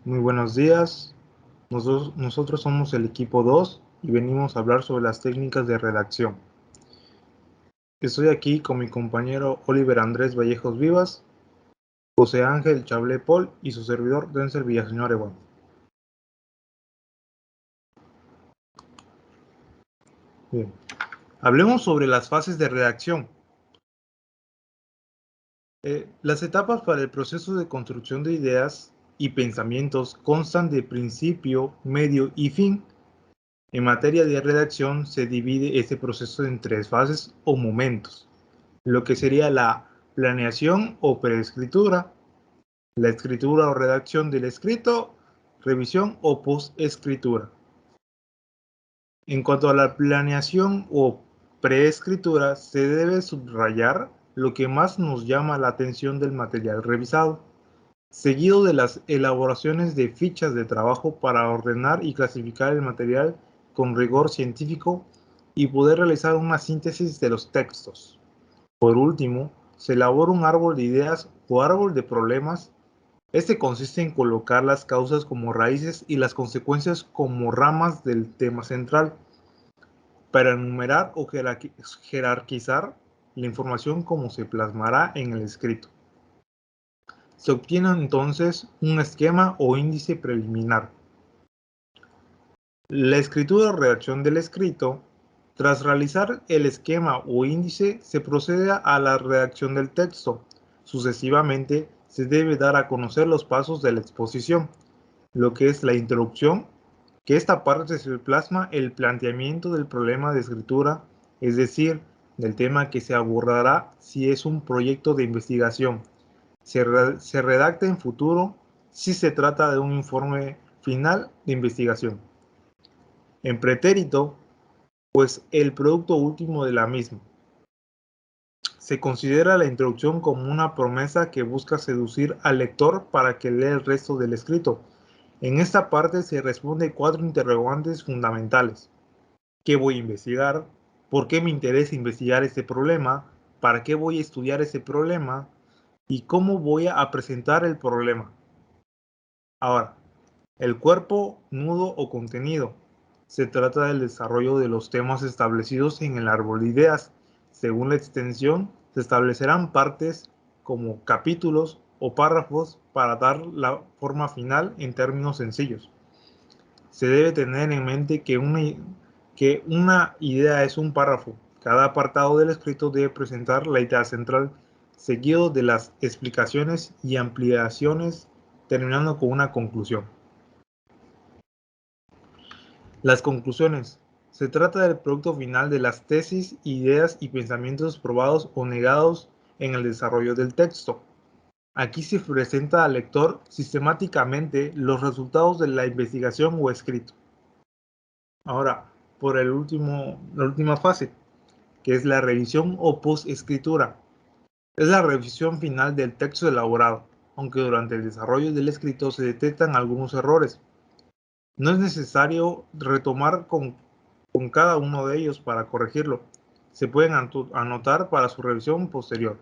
Muy buenos días. Nosotros somos el equipo 2 y venimos a hablar sobre las técnicas de redacción. Estoy aquí con mi compañero Oliver Andrés Vallejos Vivas, José Ángel Chablé Paul y su servidor Denzel Villaseñor Ewan. Bien. Hablemos sobre las fases de redacción. Las etapas para el proceso de construcción de ideas y pensamientos constan de principio, medio y fin. En materia de redacción se divide este proceso en tres fases o momentos, lo que sería la planeación o preescritura, la escritura o redacción del escrito, revisión o postescritura. En cuanto a la planeación o preescritura, se debe subrayar lo que más nos llama la atención del material revisado, seguido de las elaboraciones de fichas de trabajo para ordenar y clasificar el material con rigor científico y poder realizar una síntesis de los textos. Por último, se elabora un árbol de ideas o árbol de problemas. Este consiste en colocar las causas como raíces y las consecuencias como ramas del tema central, para enumerar o jerarquizar la información como se plasmará en el escrito. Se obtiene entonces un esquema o índice preliminar. La escritura o redacción del escrito. Tras realizar el esquema o índice, se procede a la redacción del texto. Sucesivamente, se debe dar a conocer los pasos de la exposición, lo que es la introducción, que esta parte se plasma el planteamiento del problema de escritura, es decir, del tema que se abordará si es un proyecto de investigación. Se redacta en futuro si se trata de un informe final de investigación. En pretérito, pues el producto último de la misma. Se considera la introducción como una promesa que busca seducir al lector para que lea el resto del escrito. En esta parte se responde 4 interrogantes fundamentales. ¿Qué voy a investigar? ¿Por qué me interesa investigar este problema? ¿Para qué voy a estudiar ese problema? ¿Y cómo voy a presentar el problema? Ahora, el cuerpo, nudo o contenido. Se trata del desarrollo de los temas establecidos en el árbol de ideas. Según la extensión, se establecerán partes como capítulos o párrafos para dar la forma final en términos sencillos. Se debe tener en mente que una idea es un párrafo. Cada apartado del escrito debe presentar la idea central, seguido de las explicaciones y ampliaciones, terminando con una conclusión. Las conclusiones. Se trata del producto final de las tesis, ideas y pensamientos probados o negados en el desarrollo del texto. Aquí se presenta al lector sistemáticamente los resultados de la investigación o escrito. Ahora, por la última fase, que es la revisión o postescritura. Es la revisión final del texto elaborado, aunque durante el desarrollo del escrito se detectan algunos errores. No es necesario retomar con cada uno de ellos para corregirlo. Se pueden anotar para su revisión posterior,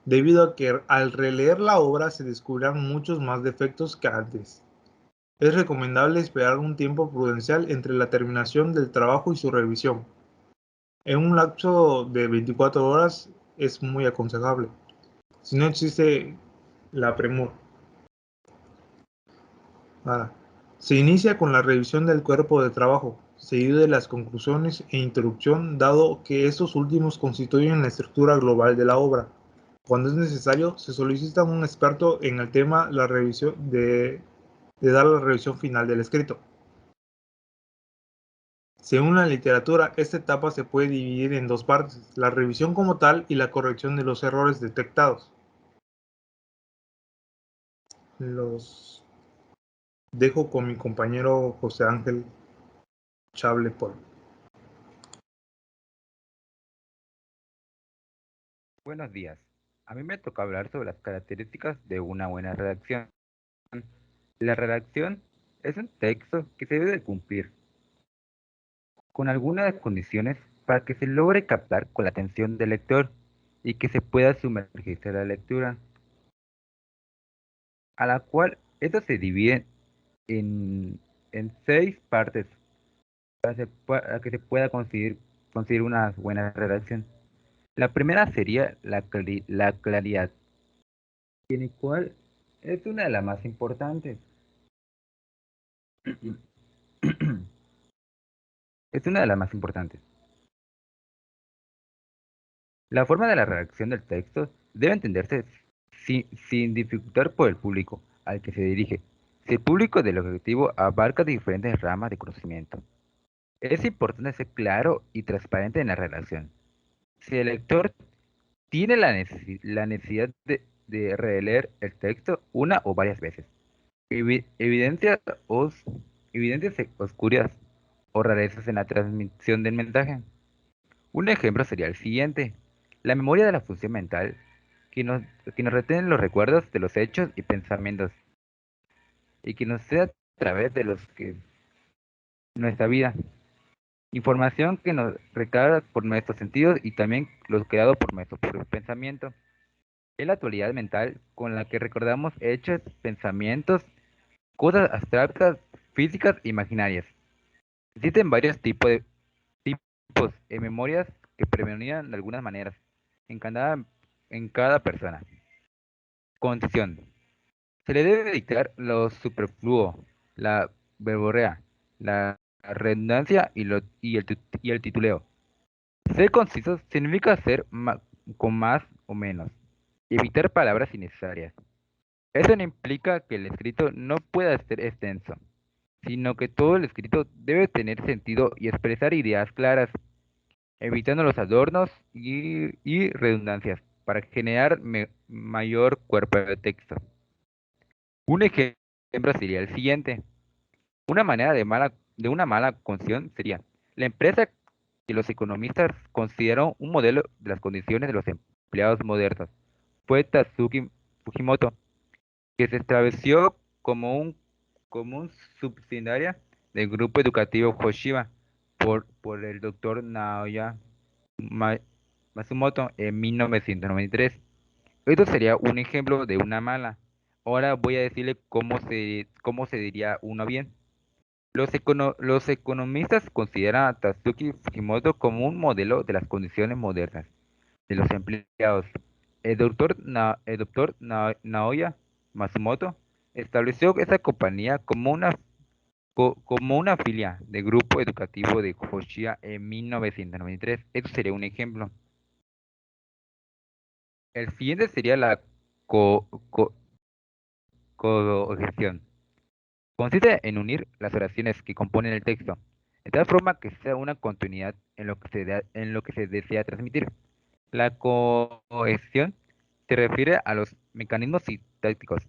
debido a que al releer la obra se descubrirán muchos más defectos que antes. Es recomendable esperar un tiempo prudencial entre la terminación del trabajo y su revisión. En un lapso de 24 horas es muy aconsejable, si no existe la premura. Ahora, se inicia con la revisión del cuerpo de trabajo, seguido de las conclusiones e introducción, dado que estos últimos constituyen la estructura global de la obra. Cuando es necesario, se solicita a un experto en el tema de dar la revisión final del escrito. Según la literatura, esta etapa se puede dividir en dos partes, la revisión como tal y la corrección de los errores detectados. Los dejo con mi compañero José Ángel Chable Paul. Buenos días. A mí me toca hablar sobre las características de una buena redacción. La redacción es un texto que se debe de cumplir con algunas condiciones para que se logre captar con la atención del lector y que se pueda sumergirse en la lectura, a la cual Estos se dividen en, en 6 partes para que se pueda conseguir una buena redacción. La primera sería la claridad, en el cual es una de las más importantes. Es una de las más importantes. La forma de la redacción del texto debe entenderse sin dificultar por el público al que se dirige. Si el público del objetivo abarca diferentes ramas de conocimiento, es importante ser claro y transparente en la redacción. Si el lector tiene la necesidad de releer el texto una o varias veces, evi- evidencias, os- evidencias oscuras o rarezas en la transmisión del mensaje. Un ejemplo sería el siguiente. La memoria de la función mental que nos, que nos retiene los recuerdos de los hechos y pensamientos y que nos sea a través de los que nuestra vida. Información que nos recae por nuestros sentidos y también los creados por nuestro propio pensamiento. Es la actualidad mental con la que recordamos hechos, pensamientos, cosas abstractas, físicas e imaginarias. Existen varios tipos de memorias que predominan de algunas maneras en cada persona. Condición. Se le debe dictar lo superfluo, la verborrea, la redundancia y el tituleo. Ser conciso significa con más o menos y evitar palabras innecesarias. Eso no implica que el escrito no pueda ser extenso, sino que todo el escrito debe tener sentido y expresar ideas claras, evitando los adornos y redundancias para generar mayor cuerpo de texto. Un ejemplo sería el siguiente. Una manera de una mala concesión sería la empresa que los economistas consideraron un modelo de las condiciones de los empleados modernos. Fue Tatsuki Fujimoto, que se estableció como un subsidiaria del grupo educativo Hoshiba por el doctor Naoya Ma- Matsumoto en 1993. Esto sería un ejemplo de una mala. Ahora voy a decirle cómo se diría uno bien. Los economistas consideran a Tatsuki Fujimoto como un modelo de las condiciones modernas de los empleados. El doctor Naoya Matsumoto estableció esa compañía como una filia del grupo educativo de Hoshiya en 1993. Esto sería un ejemplo. El siguiente sería la co co cohesión. Consiste en unir las oraciones que componen el texto, de tal forma que sea una continuidad en lo que se desea transmitir. La cohesión se refiere a los mecanismos sintácticos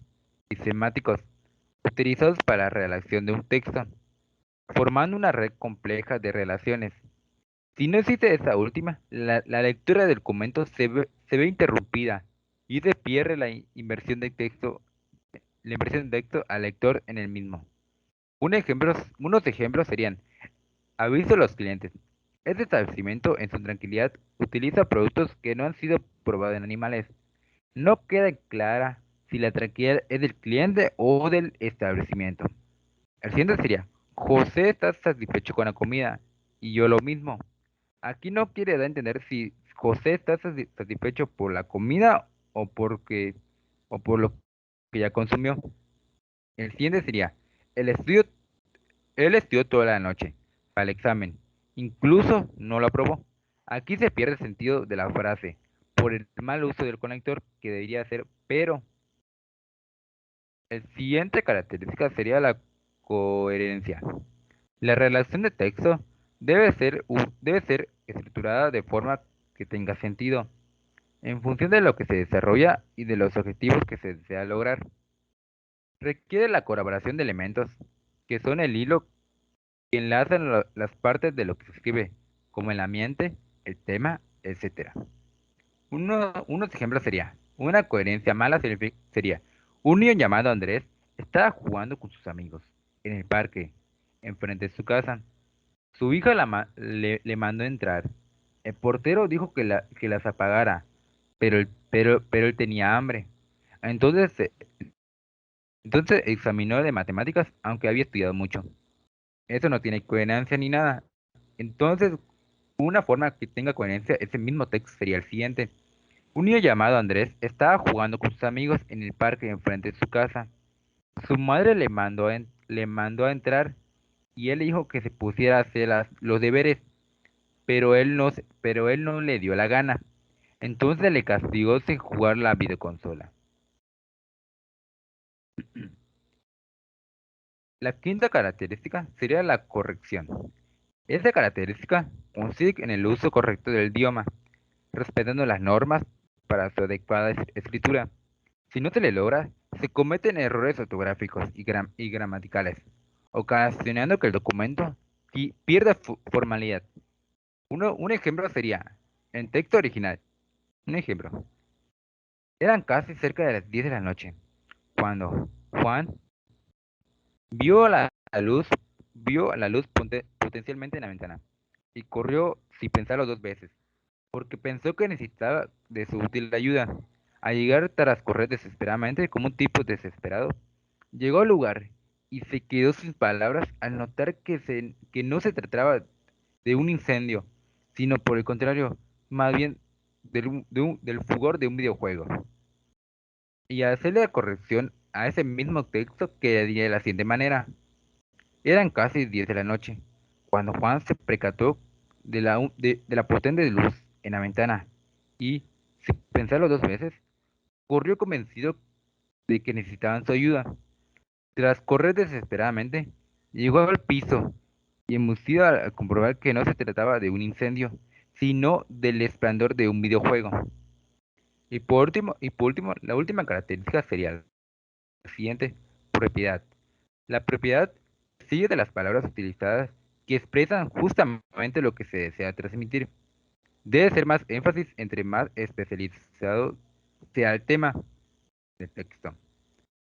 y semánticos utilizados para la redacción de un texto, formando una red compleja de relaciones. Si no existe esta última, la lectura del documento se ve interrumpida y se pierde la inversión de texto al lector en el mismo. Unos ejemplos serían: aviso a los clientes. Este establecimiento, en su tranquilidad, utiliza productos que no han sido probados en animales. No queda clara si la tranquilidad es del cliente o del establecimiento. El siguiente sería: José está satisfecho con la comida y yo lo mismo. Aquí no quiere dar a entender si José está satisfecho por la comida o por lo que ya consumió. El siguiente sería: el estudio él estudió toda la noche para el examen, incluso no lo aprobó. Aquí se pierde el sentido de la frase por el mal uso del conector que debería ser pero. El siguiente característica sería la coherencia. La relación de texto debe ser estructurada de forma que tenga sentido, en función de lo que se desarrolla y de los objetivos que se desea lograr. Requiere la colaboración de elementos que son el hilo que enlazan las partes de lo que se escribe, como el ambiente, el tema, etcétera. Unos ejemplos sería: una coherencia mala sería: un niño llamado Andrés estaba jugando con sus amigos en el parque, enfrente de su casa. Su hija le mandó entrar. El portero dijo que las apagara, pero él tenía hambre. Entonces Entonces examinó de matemáticas, aunque había estudiado mucho. Eso no tiene coherencia ni nada. Entonces, una forma que tenga coherencia, ese mismo texto sería el siguiente. Un niño llamado Andrés estaba jugando con sus amigos en el parque enfrente de su casa. Su madre le mandó a entrar y él le dijo que se pusiera a hacer los deberes, pero él no le dio la gana. Entonces le castigó sin jugar la videoconsola. La quinta característica sería la corrección. Esta característica consiste en el uso correcto del idioma, respetando las normas para su adecuada escritura. Si no se le logra, se cometen errores ortográficos y gramaticales, ocasionando que el documento pierda formalidad. Un ejemplo sería, en texto original, un ejemplo, eran casi cerca de las 10 de la noche, cuando Juan vio la luz, vio la luz potencialmente en la ventana, y corrió sin pensarlo dos veces, porque pensó que necesitaba de su útil ayuda. Al llegar tras correr desesperadamente, como un tipo desesperado, llegó al lugar y se quedó sin palabras al notar que no se trataba de un incendio, sino por el contrario, más bien del fugor de un videojuego. Y al hacerle la corrección a ese mismo texto quedaría de la siguiente manera. Eran casi 10 de la noche, cuando Juan se percató de la potente luz en la ventana y, sin pensarlo dos veces, corrió convencido de que necesitaban su ayuda. Tras correr desesperadamente, llegó al piso y enmucido al comprobar que no se trataba de un incendio, sino del esplendor de un videojuego. Y por último, la última característica sería la siguiente: propiedad. La propiedad sigue de las palabras utilizadas que expresan justamente lo que se desea transmitir. Debe ser más énfasis entre más especializado sea el tema del texto,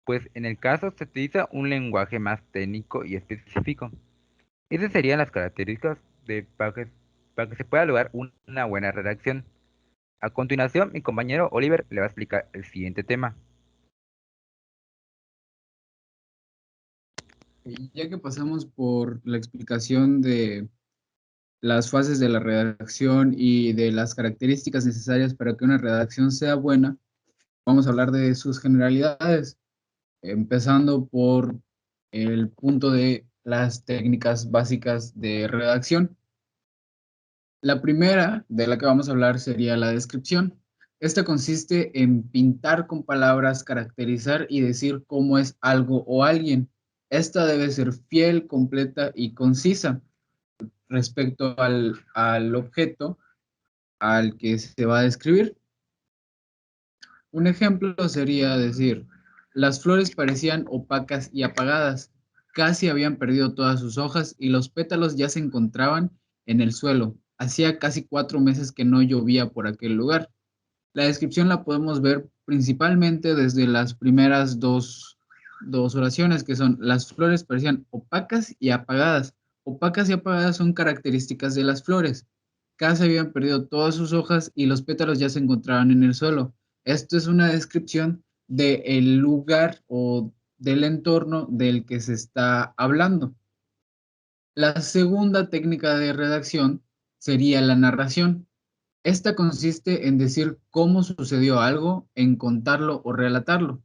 pues en el caso se utiliza un lenguaje más técnico y específico. Esas serían las características para que se pueda lograr una buena redacción. A continuación, mi compañero Oliver le va a explicar el siguiente tema. Y ya que pasamos por la explicación de las fases de la redacción y de las características necesarias para que una redacción sea buena, vamos a hablar de sus generalidades, empezando por el punto de las técnicas básicas de redacción. La primera de la que vamos a hablar sería la descripción. Esta consiste en pintar con palabras, caracterizar y decir cómo es algo o alguien. Esta debe ser fiel, completa y concisa respecto al objeto al que se va a describir. Un ejemplo sería decir, las flores parecían opacas y apagadas, casi habían perdido todas sus hojas y los pétalos ya se encontraban en el suelo. Hacía casi 4 meses que no llovía por aquel lugar. La descripción la podemos ver principalmente desde las primeras dos oraciones, que son las flores parecían opacas y apagadas. Opacas y apagadas son características de las flores. Casi habían perdido todas sus hojas y los pétalos ya se encontraban en el suelo. Esto es una descripción del lugar o del entorno del que se está hablando. La segunda técnica de redacción sería la narración. Esta consiste en decir cómo sucedió algo, en contarlo o relatarlo.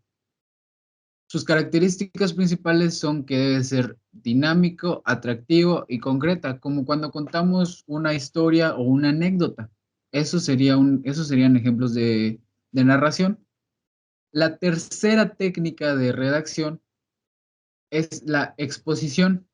Sus características principales son que debe ser dinámico, atractivo y concreta, como cuando contamos una historia o una anécdota. Esos serían ejemplos de narración. La tercera técnica de redacción es la exposición.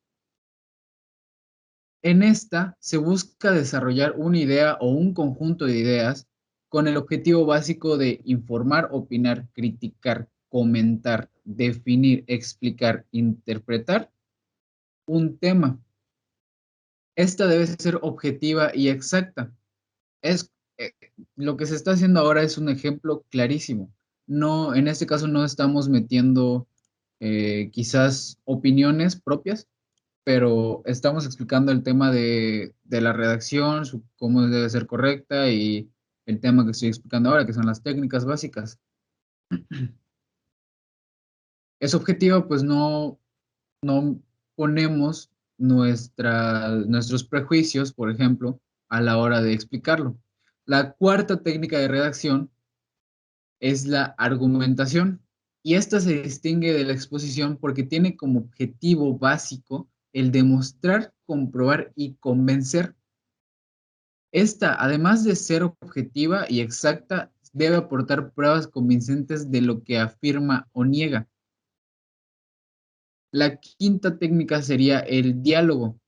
En esta se busca desarrollar una idea o un conjunto de ideas con el objetivo básico de informar, opinar, criticar, comentar, definir, explicar, interpretar un tema. Esta debe ser objetiva y exacta. Es, lo que se está haciendo ahora es un ejemplo clarísimo. No, en este caso no estamos metiendo quizás opiniones propias, pero estamos explicando el tema de la redacción, cómo debe ser correcta y el tema que estoy explicando ahora, que son las técnicas básicas. Es objetiva, pues no ponemos nuestros prejuicios, por ejemplo, a la hora de explicarlo. La cuarta técnica de redacción es la argumentación, y esta se distingue de la exposición porque tiene como objetivo básico el demostrar, comprobar y convencer. Esta, además de ser objetiva y exacta, debe aportar pruebas convincentes de lo que afirma o niega. La quinta técnica sería el diálogo.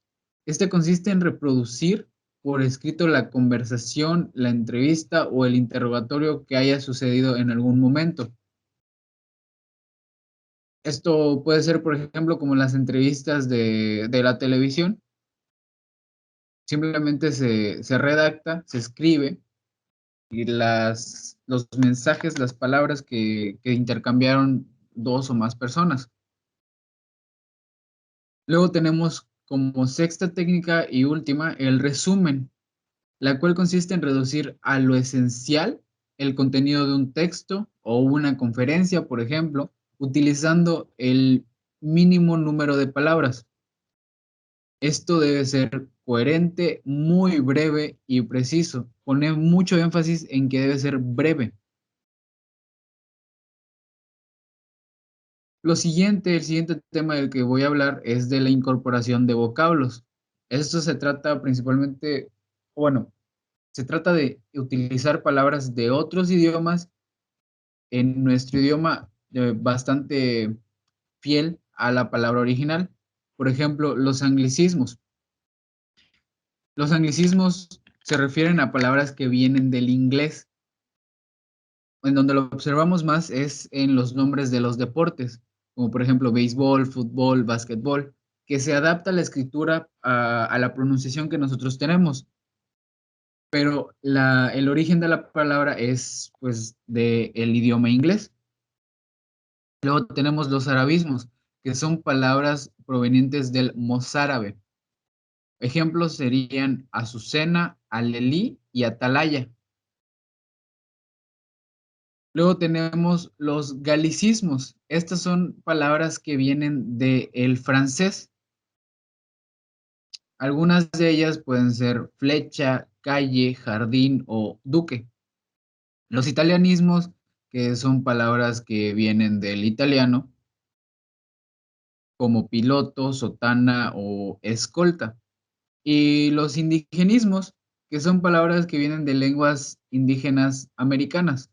Este consiste en reproducir por escrito la conversación, la entrevista o el interrogatorio que haya sucedido en algún momento. Esto puede ser, por ejemplo, como las entrevistas de la televisión. Simplemente se redacta, se escribe y los mensajes, las palabras que intercambiaron dos o más personas. Luego tenemos como sexta técnica y última el resumen, la cual consiste en reducir a lo esencial el contenido de un texto o una conferencia, por ejemplo, utilizando el mínimo número de palabras. Esto debe ser coherente, muy breve y preciso. Pone mucho énfasis en que debe ser breve. El siguiente tema del que voy a hablar es de la incorporación de vocablos. Esto se trata principalmente, bueno, se trata de utilizar palabras de otros idiomas en nuestro idioma bastante fiel a la palabra original. Por ejemplo, los anglicismos. Los anglicismos se refieren a palabras que vienen del inglés. En donde lo observamos más es en los nombres de los deportes, como por ejemplo béisbol, fútbol, básquetbol, que se adapta a la escritura a la pronunciación que nosotros tenemos. Pero el origen de la palabra es pues del idioma inglés. Luego tenemos los arabismos, que son palabras provenientes del mozárabe. Ejemplos serían azucena, alelí y atalaya. Luego tenemos los galicismos. Estas son palabras que vienen del francés. Algunas de ellas pueden ser flecha, calle, jardín o duque. Los italianismos, que son palabras que vienen del italiano, como piloto, sotana o escolta. Y los indigenismos, que son palabras que vienen de lenguas indígenas americanas.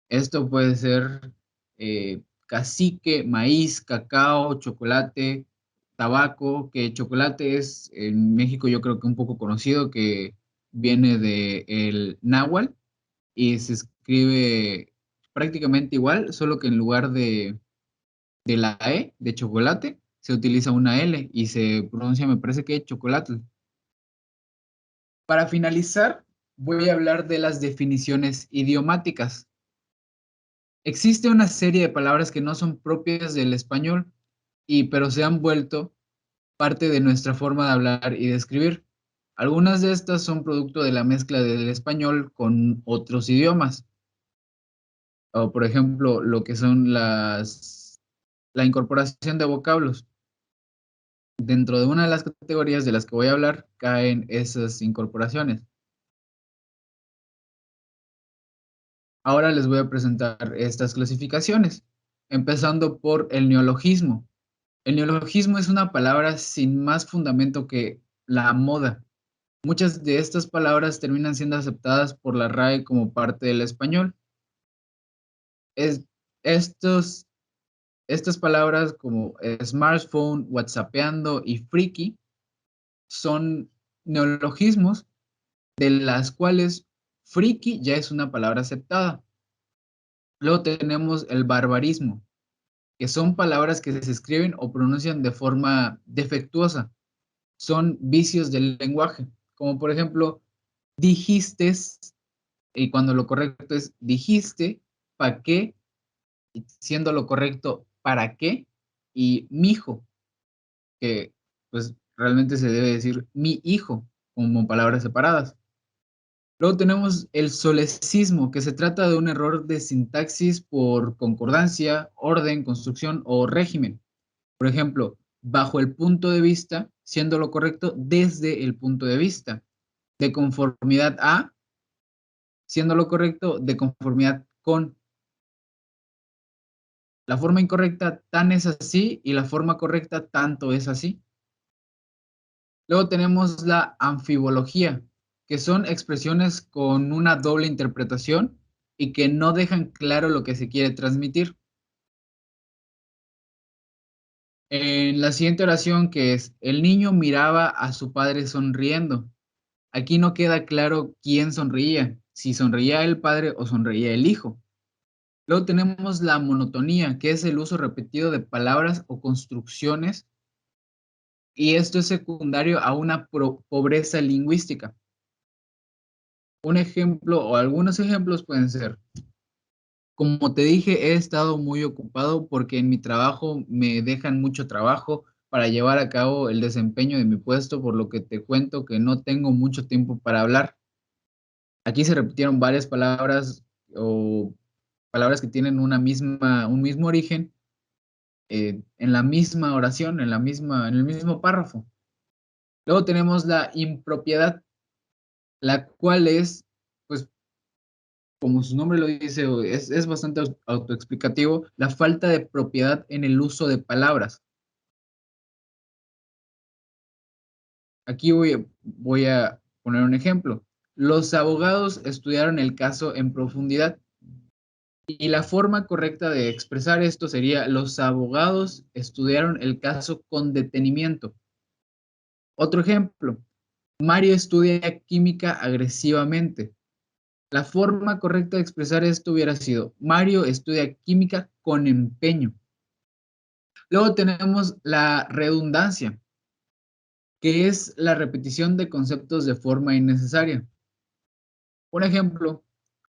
Esto puede ser cacique, maíz, cacao, chocolate, tabaco, que chocolate es en México yo creo que un poco conocido, que viene del náhuatl y se escribe prácticamente igual, solo que en lugar de la E de chocolate, se utiliza una L y se pronuncia, me parece que chocolate. Para finalizar, voy a hablar de las definiciones idiomáticas. Existe una serie de palabras que no son propias del español, pero se han vuelto parte de nuestra forma de hablar y de escribir. Algunas de estas son producto de la mezcla del español con otros idiomas, o por ejemplo, lo que son la incorporación de vocablos. Dentro de una de las categorías de las que voy a hablar caen esas incorporaciones. Ahora les voy a presentar estas clasificaciones, empezando por el neologismo. El neologismo es una palabra sin más fundamento que la moda. Muchas de estas palabras terminan siendo aceptadas por la RAE como parte del español. Es, estos, estas palabras como smartphone, whatsappeando y friki son neologismos de las cuales friki ya es una palabra aceptada. Luego tenemos el barbarismo, que son palabras que se escriben o pronuncian de forma defectuosa. Son vicios del lenguaje, como por ejemplo, dijiste, y cuando lo correcto es dijiste, ¿para qué? Siendo lo correcto, ¿para qué? Y mijo, que pues realmente se debe decir mi hijo, como palabras separadas. Luego tenemos el solecismo, que se trata de un error de sintaxis por concordancia, orden, construcción o régimen. Por ejemplo, bajo el punto de vista, siendo lo correcto desde el punto de vista. De conformidad a, siendo lo correcto de conformidad con. La forma incorrecta tan es así y la forma correcta tanto es así. Luego tenemos la anfibología, que son expresiones con una doble interpretación y que no dejan claro lo que se quiere transmitir. En la siguiente oración, que es, el niño miraba a su padre sonriendo. Aquí no queda claro quién sonreía, si sonreía el padre o sonreía el hijo. Luego tenemos la monotonía, que es el uso repetido de palabras o construcciones, y esto es secundario a una pobreza lingüística. Un ejemplo o algunos ejemplos pueden ser, como te dije, he estado muy ocupado porque en mi trabajo me dejan mucho trabajo para llevar a cabo el desempeño de mi puesto, por lo que te cuento que no tengo mucho tiempo para hablar. Aquí se repitieron varias palabras o palabras que tienen un mismo origen en la misma oración, en el mismo párrafo. Luego tenemos la impropiedad, la cual es, pues, como su nombre lo dice, es bastante autoexplicativo, la falta de propiedad en el uso de palabras. Aquí voy a poner un ejemplo. Los abogados estudiaron el caso en profundidad y la forma correcta de expresar esto sería: los abogados estudiaron el caso con detenimiento. Otro ejemplo, Mario estudia química agresivamente. La forma correcta de expresar esto hubiera sido: Mario estudia química con empeño. Luego tenemos la redundancia, que es la repetición de conceptos de forma innecesaria. Un ejemplo,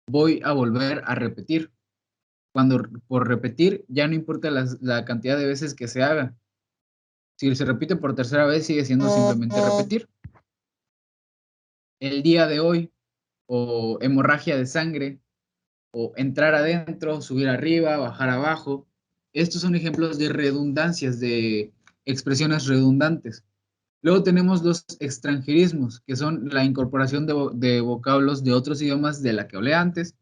voy a volver a repetir. Cuando por repetir ya no importa la cantidad de veces que se haga. Si se repite por tercera vez, sigue siendo simplemente repetir. El día de hoy, o hemorragia de sangre, o entrar adentro, subir arriba, bajar abajo. Estos son ejemplos de redundancias, de expresiones redundantes. Luego tenemos los extranjerismos, que son la incorporación de vocablos de otros idiomas de la que hablé antes,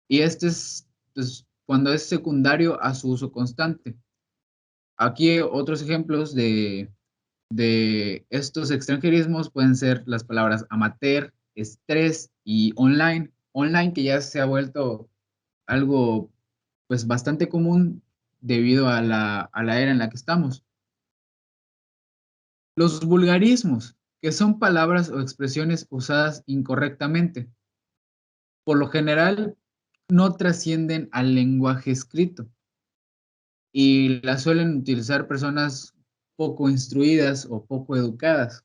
y este es, pues, cuando es secundario a su uso constante. Aquí otros ejemplos de estos extranjerismos pueden ser las palabras amateur, estrés y online. Online, que ya se ha vuelto algo, pues, bastante común debido a la era en la que estamos. Los vulgarismos, que son palabras o expresiones usadas incorrectamente. Por lo general, no trascienden al lenguaje escrito y las suelen utilizar personas poco instruidas o poco educadas.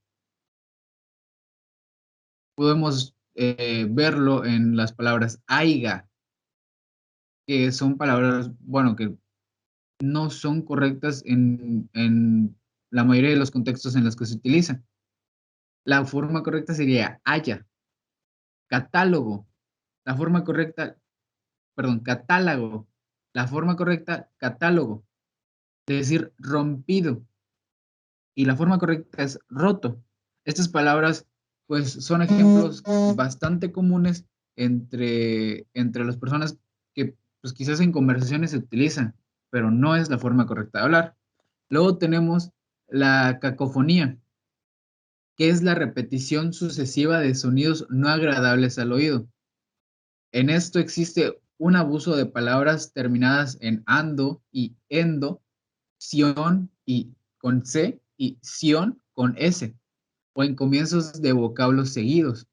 Podemos verlo en las palabras aiga, que son palabras, bueno, que no son correctas en la mayoría de los contextos en los que se utilizan. La forma correcta sería haya. Catálogo. La forma correcta, perdón, catálogo. La forma correcta, catálogo. Es decir, rompido. Y la forma correcta es roto. Estas palabras, pues, son ejemplos bastante comunes entre las personas que, pues, quizás en conversaciones se utilizan, pero no es la forma correcta de hablar. Luego tenemos la cacofonía, que es la repetición sucesiva de sonidos no agradables al oído. En esto existe un abuso de palabras terminadas en ando y endo, sion y con C y sion con S, o en comienzos de vocablos seguidos.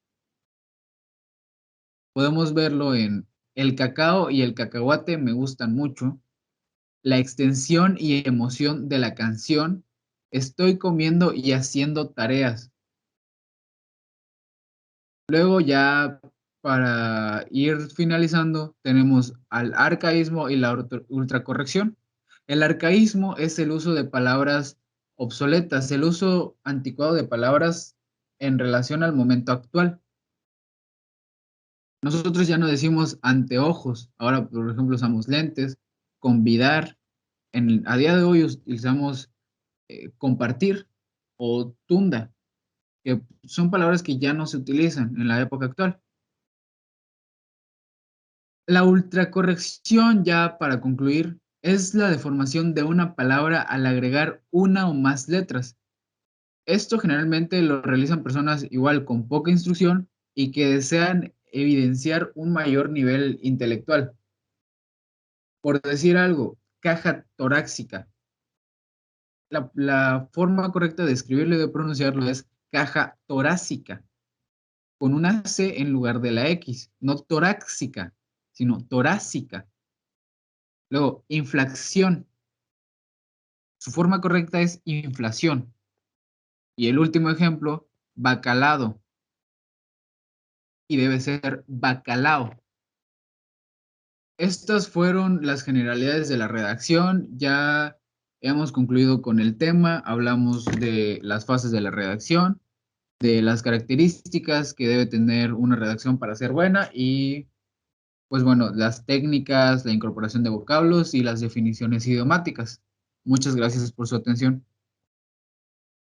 Podemos verlo en el cacao y el cacahuate me gustan mucho, la extensión y emoción de la canción, estoy comiendo y haciendo tareas. Luego ya para ir finalizando tenemos al arcaísmo y la ultracorrección. El arcaísmo es el uso de palabras obsoletas, el uso anticuado de palabras en relación al momento actual. Nosotros ya no decimos anteojos, ahora por ejemplo usamos lentes, convidar, a día de hoy utilizamos compartir o tunda, que son palabras que ya no se utilizan en la época actual. La ultracorrección, ya para concluir, es la deformación de una palabra al agregar una o más letras. Esto generalmente lo realizan personas igual con poca instrucción y que desean evidenciar un mayor nivel intelectual. Por decir algo, caja torácica. La forma correcta de escribirlo y de pronunciarlo es caja torácica, con una C en lugar de la X, no torácica, sino torácica. Luego, inflación. Su forma correcta es inflación. Y el último ejemplo, bacalado. Y debe ser bacalao. Estas fueron las generalidades de la redacción. Ya hemos concluido con el tema. Hablamos de las fases de la redacción, de las características que debe tener una redacción para ser buena y, pues bueno, las técnicas, la incorporación de vocablos y las definiciones idiomáticas. Muchas gracias por su atención.